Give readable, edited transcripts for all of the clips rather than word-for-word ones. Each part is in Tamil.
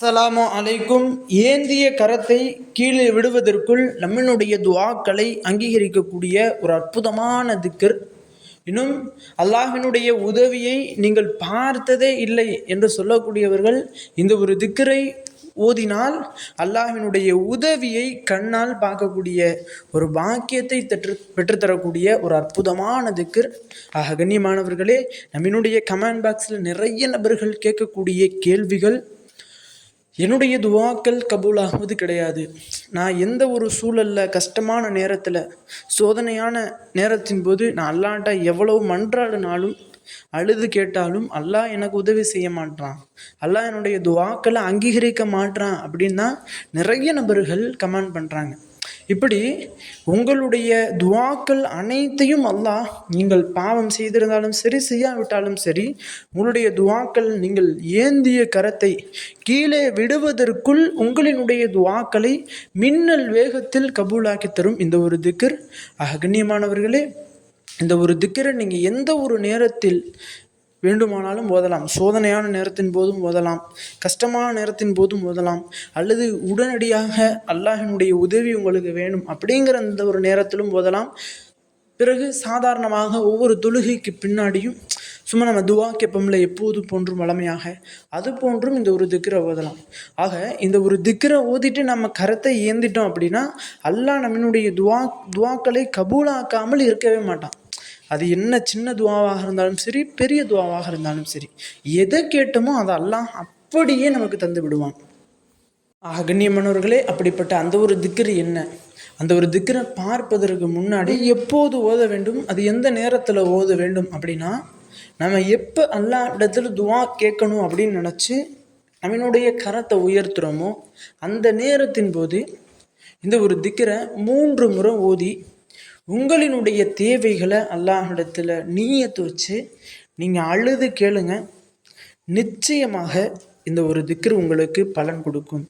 அஸ்ஸலாமு அலைக்கும். ஏந்திய கரத்தை கீழே விடுவதற்குள் நம்மளுடைய துஆக்களை அங்கீகரிக்கக்கூடிய ஒரு அற்புதமான திக்ர். இன்னும் அல்லாஹ்வினுடைய உதவியை நீங்கள் பார்த்ததே இல்லை என்று சொல்லக்கூடியவர்கள் இந்த ஒரு திக்ரை ஓதினால் அல்லாஹ்வினுடைய உதவியை கண்ணால் பார்க்கக்கூடிய ஒரு பாக்கியத்தை பெற்றுத்தரக்கூடிய ஒரு அற்புதமான திக்ர். கண்ணியமானவர்களே, நம்மளுடைய கமெண்ட் பாக்ஸில் நிறைய நபர்கள் கேட்கக்கூடிய கேள்விகள், என்னுடைய துவாக்கள் கபூலாகுவது கிடையாது. நான் எந்த ஒரு சூழலில், கஷ்டமான நேரத்தில், சோதனையான நேரத்தின் போது நான் அல்லாஹ்ட்ட எவ்வளவு மன்றாடினாலும், அழுது கேட்டாலும் அல்லாஹ் எனக்கு உதவி செய்ய மாட்டான், அல்லாஹ் என்னுடைய துவாக்களை அங்கீகரிக்க மாட்டான் அப்படின்னு தான் நிறைய நபர்கள் கமெண்ட் பண்ணுறாங்க. இப்படி உங்களுடைய துவாக்கள் அனைத்தையும் அல்லாஹ், நீங்கள் பாவம் செய்திருந்தாலும் சரி, செய்யாவிட்டாலும் சரி, உங்களுடைய துவாக்கள் நீங்கள் ஏந்திய கரத்தை கீழே விடுவதற்குள் உங்களினுடைய துவாக்களை மின்னல் வேகத்தில் கபூலாக்கி தரும் இந்த ஒரு திக்ர். கண்ணியமானவர்களே, இந்த ஒரு திக்ரை நீங்கள் எந்த ஒரு நேரத்தில் வேண்டுமானாலும் ஓதலாம். சோதனையான நேரத்தின் போதும் ஓதலாம், கஷ்டமான நேரத்தின் போதும் ஓதலாம், அல்லது உடனடியாக அல்லாஹினுடைய உதவி உங்களுக்கு வேணும் அப்படிங்கிற அந்த ஒரு நேரத்திலும் ஓதலாம். பிறகு சாதாரணமாக ஒவ்வொரு தொழுகைக்கு பின்னாடியும் சும்மா நம்ம துவா கேட்போம்ல, எப்போது போன்றும் வளமையாக, அது போன்றும் இந்த ஒரு திக்ரை ஓதலாம். இந்த ஒரு திக்ரை ஓதிட்டு நம்ம கரத்தை ஏந்திட்டோம் அப்படின்னா அல்லாஹ் நம்மளுடைய துவாக்களை கபூலாக்காமல் இருக்கவே மாட்டான். அது என்ன சின்ன துவாவாக இருந்தாலும் சரி, பெரிய துவாவாக இருந்தாலும் சரி, எதை கேட்டோமோ அதை அல்லாஹ் அப்படியே நமக்கு தந்து விடுவான். கண்ணியமானவர்களே, அப்படிப்பட்ட அந்த ஒரு திக்ர் என்ன? அந்த ஒரு திக்ரை பார்ப்பதற்கு முன்னாடி எப்போது ஓத வேண்டும், அது எந்த நேரத்தில் ஓத வேண்டும் அப்படின்னா, நம்ம எப்போ அல்லாஹ் இடத்துல துவா கேட்கணும் அப்படின்னு நினச்சி நம்மளுடைய கரத்தை உயர்த்துகிறோமோ அந்த நேரத்தின் போது இந்த ஒரு திக்ரை 3 முறை ஓதி உங்களினுடைய தேவைகளை அல்லாஹ்விடத்தில் நீயத்து வச்சு நீங்கள் அழுது கேளுங்க. நிச்சயமாக இந்த ஒரு திக்ர் உங்களுக்கு பலன் கொடுக்கும்.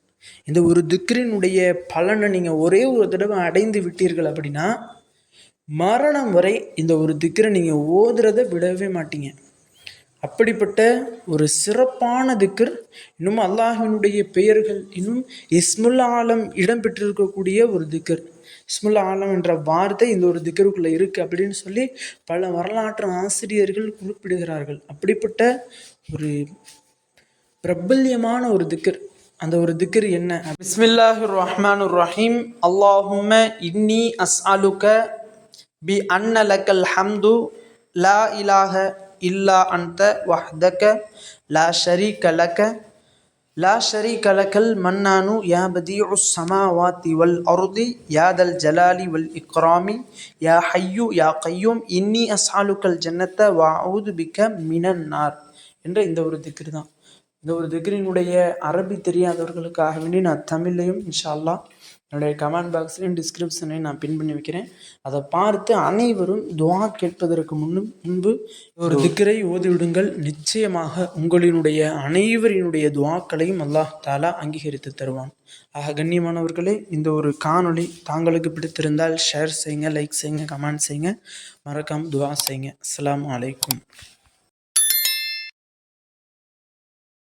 இந்த ஒரு திக்ரினுடைய பலனை நீங்கள் ஒரே ஒரு தடவை அடைந்து விட்டீர்கள் அப்படின்னா மரணம் வரை இந்த ஒரு திக்ரை நீங்கள் ஓதுறதை விடவே மாட்டீங்க. அப்படிப்பட்ட ஒரு சிறப்பான திக்ர். இன்னும் அல்லாஹ்வினுடைய பெயர்கள், இன்னும் இஸ்முல் ஆலம் இடம்பெற்றிருக்கக்கூடிய ஒரு திக்ர். இஸ்முல் ஆலம் என்ற வார்த்தை இந்த ஒரு திக்ருக்குள்ளே இருக்குது அப்படின்னு சொல்லி பல வரலாற்று ஆசிரியர்கள் குறிப்பிடுகிறார்கள். அப்படிப்பட்ட ஒரு பிரபல்யமான ஒரு திக்ர். அந்த ஒரு திக்ர் என்ன? பிஸ்மில்லாஹிர் ரஹ்மானிர் ரஹீம். அல்லாஹும்ம இன்னி அஸ்அலுக பி அன்ன லக்கல் ஹம்து லா இலாஹ இல்லா அன்த வஹ்தக லா ஷரீக லக்கல் மன்னானு யா பதீஉஸ் ஸமாவாத்தி வல் அர்தி யா தல் ஜலாலி வல் இக்ராமி யா ஹய்யு யா கய்யூம் இன்னி அஸ்அலுக்கல் ஜன்னத்த வ அஊது பிக்க மினன் நார் என்ற இந்த ஒரு திக்ர் தான். இந்த ஒரு திக்ரினுடைய அரபி தெரியாதவர்களுக்காக வேண்டி நான் தமிழ்லையும் இன்ஷா அல்லாஹ் என்னுடைய கமெண்ட் பாக்ஸ்லையும் டிஸ்கிரிப்ஷனையும் நான் பின் பண்ணி வைக்கிறேன். அதை பார்த்து அனைவரும் துவா கேட்பதற்கு முன்பு ஒரு திக்ரை ஓதிவிடுங்கள். நிச்சயமாக உங்களினுடைய அனைவரினுடைய துவாக்களையும் அல்லாஹ் தாலா அங்கீகரித்து தருவான். கண்ணியமானவர்களே, இந்த ஒரு காணொளி தாங்களுக்கு பிடித்திருந்தால் ஷேர் செய்யுங்க, லைக் செய்யுங்க, கமெண்ட் செய்யுங்க, மறக்காமல் துவா செய்யுங்க. அஸ்ஸலாமு அலைக்கும்.